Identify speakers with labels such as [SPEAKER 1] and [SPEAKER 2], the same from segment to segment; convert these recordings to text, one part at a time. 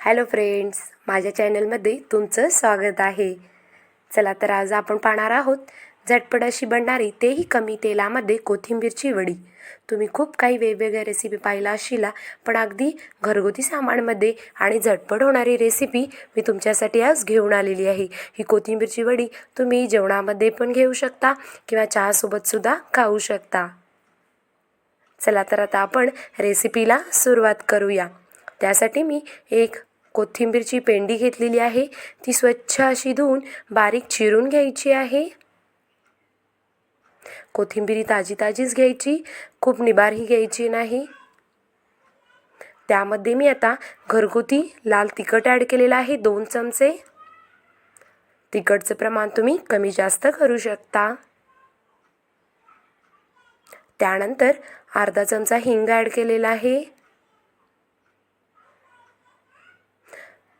[SPEAKER 1] Hello friends, माझ्या चॅनलमध्ये तुमचं स्वागत आहे. चला तर आज आपण पाहणार आहोत झटपट अशी बनणारी तेही कमी तेलामध्ये कोथिंबीरची वडी. तुम्ही खूप काही वेगवेगळ्या रेसिपी पाहिला असशीला, पण अगदी घरगुती सामानमध्ये आणि झटपट होणारी रेसिपी मी तुमच्यासाठी आज घेऊन आलेली आहे. ही कोथिंबीरची वडी तुम्ही जेवणामध्ये पण घेऊ शकता किंवा चहासोबतसुद्धा खाऊ शकता. चला तर आता आपण रेसिपीला सुरुवात करूया. त्यासाठी मी एक कोथिंबीरची पेंडी घेतलेली आहे. ती स्वच्छ अशी धुवून बारीक चिरून घ्यायची आहे. कोथिंबीर ताजी ताजीच घ्यायची, खूप निबारही घ्यायची नाही. त्यामध्ये मी आता घरगुती लाल तिखट ॲड केलेलं आहे 2 चमचे. तिखटचं प्रमाण तुम्ही कमी जास्त करू शकता. त्यानंतर अर्धा चमचा हिंग ॲड केलेला आहे.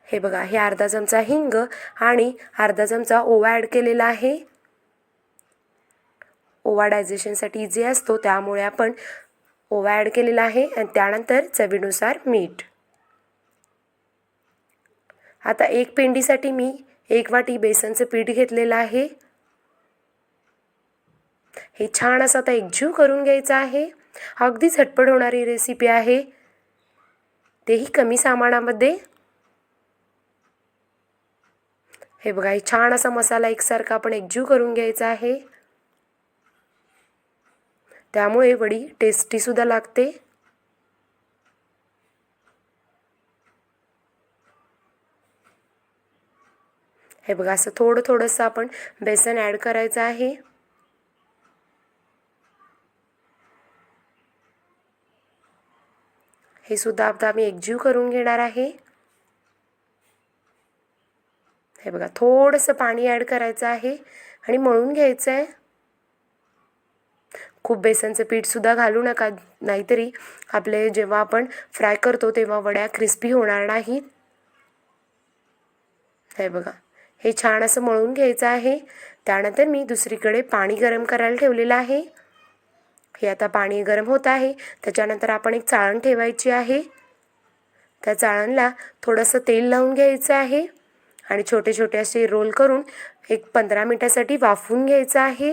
[SPEAKER 1] हे बघा, हे अर्धा चमचा हिंग आणि अर्धा चमचा ओवा ॲड केलेला आहे. ओवा डायजेशनसाठी इझी असतो, त्यामुळे आपण ओवा ॲड केलेला आहे. आणि त्यानंतर चवीनुसार मीठ. आता एक पेंडीसाठी मी 1 वाटी बेसनचं पीठ घेतलेलं आहे. हे छान असं आता एकजीव करून घ्यायचं आहे. अगदी झटपट होणारी रेसिपी आहे, तेही कमी सामानामध्ये. हे बघा, हे छान असा मसाला एकसारखा आपण एकजीव करून घ्यायचा आहे. त्यामुळे वडी टेस्टीसुद्धा लागते. हे बघा, असं थोडंसं आपण बेसन ॲड करायचं आहे. हे सुद्धा आता आम्ही एकजीव करून घेणार आहे. हे बघा, थोडंसं पाणी ॲड करायचं आहे आणि मळून घ्यायचं आहे. खूप बेसनचं पीठसुद्धा घालू नका, नाहीतरी आपले जेव्हा आपण फ्राय करतो तेव्हा वड्या क्रिस्पी होणार नाहीत. हे बघा, हे छान असं मळून घ्यायचं आहे. त्यानंतर मी दुसरीकडे पाणी गरम करायला ठेवलेलं आहे. हे आता पाणी गरम होत आहे. त्याच्यानंतर आपण एक चाळण ठेवायची आहे. त्या चाळणला थोडंसं तेल लावून घ्यायचं आहे आणि छोटे छोटे असे रोल करून एक 15 मिनिटासाठी वाफवून घ्यायचं आहे.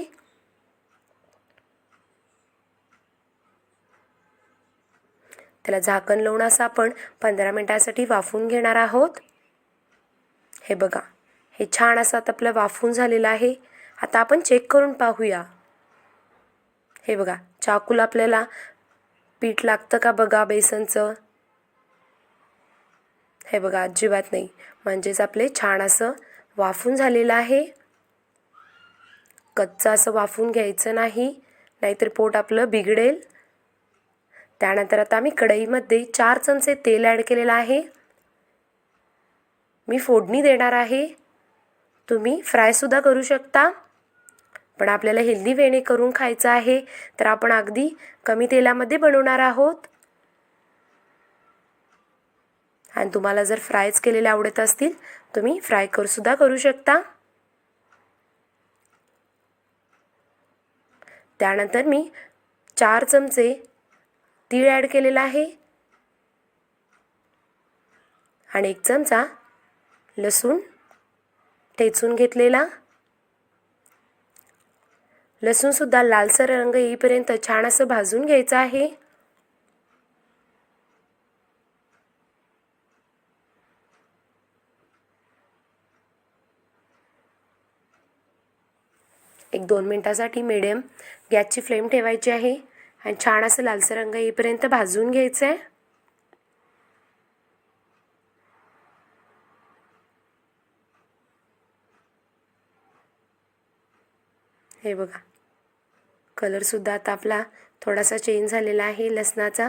[SPEAKER 1] त्याला झाकण लावून असं आपण 15 मिनिटासाठी वाफवून घेणार आहोत. हे बघा, हे छान असं आता आपलं वाफवून झालेलं आहे. आता आपण चेक करून पाहूया. हे बघा, चाकूला आपल्याला पीठ लागतं का बघा बेसनचं. हे बघा, अजिबात नाही. म्हणजेच आपले छान असं वाफवून झालेलं आहे. कच्चं असं वाफवून घ्यायचं नाही, नाहीतर पोट आपलं बिघडेल. त्यानंतर आता मी कढईमध्ये 4 चमचे तेल ॲड केलेलं आहे. मी फोडणी देणार आहे. तुम्ही फ्रायसुद्धा करू शकता, पण आपल्याला हेल्दी वेने करून खायचं आहे, तर आपण अगदी कमी तेलामध्ये बनवणार आहोत. आणि तुम्हाला जर फ्रायच केलेले आवडत असतील, तुम्ही फ्राय सुद्धा करू शकता. त्यानंतर मी 4 चमचे तीळ ॲड केलेला आहे आणि 1 चमचा लसूण ठेचून घेतलेला. लसूणसुद्धा लालसर रंग येईपर्यंत छान असं भाजून घ्यायचं आहे. एक 2 मिनिटासाठी मिडियम गॅसची फ्लेम ठेवायची आहे आणि छान असं लालसर रंग येईपर्यंत भाजून घ्यायचं आहे. हे बघा, कलरसुद्धा आता आपला थोडासा चेंज झालेला आहे लसणाचा.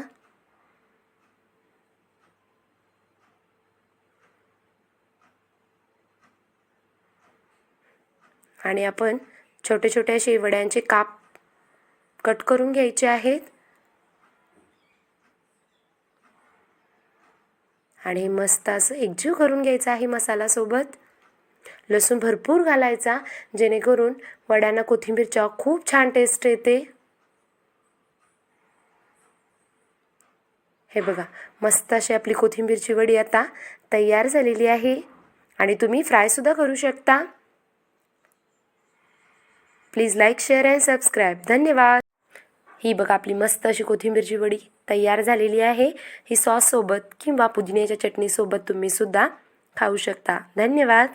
[SPEAKER 1] आणि आपण छोटे छोटे असे वड्यांचे काप कट करून घ्यायचे आहेत. आणि मस्त असं एकजीव करून घ्यायचं आहे मसाल्यासोबत. लसूण भरपूर घालायचा, जेणेकरून वड्यांना कोथिंबीरच्या खूप छान टेस्ट येते. हे बघा, मस्त अशी आपली कोथिंबीरची वडी आता तयार झालेली आहे आणि तुम्ही फ्रायसुद्धा करू शकता. Please like, share and subscribe. धन्यवाद. ही बघा आपली मस्त अशी कोथिंबीरची वडी तयार झालेली आहे. ही सॉससोबत किंवा पुदिन्याच्या चटणीसोबत तुम्ही सुद्धा खाऊ शकता. धन्यवाद.